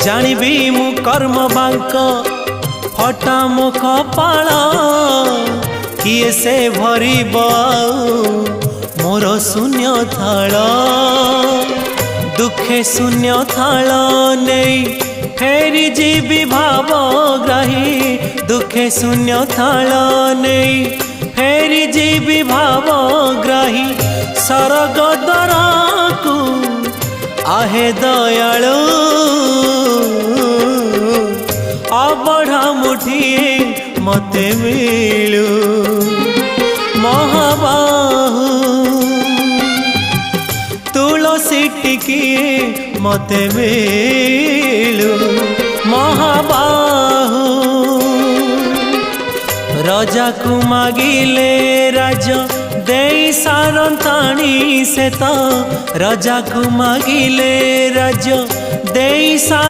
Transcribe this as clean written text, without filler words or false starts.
जानिबी मु कर्म बांक फटा मो कपाल किए से भरिब मोर शून्य थाल दुखे शून्य थाल नहीं फेरी जीवी भावग्राही दुखे शून्य थाल नहीं फेरी जीवी भावग्राही सरग दरकू आहे दयालु अबढ़ा मुठिए मते मिलू महाबाहु तुलसी टिकिए मते मिलू महाबाहु राजा को मागिले राज देई सारंताणी से तो राजा को मागिले राज देई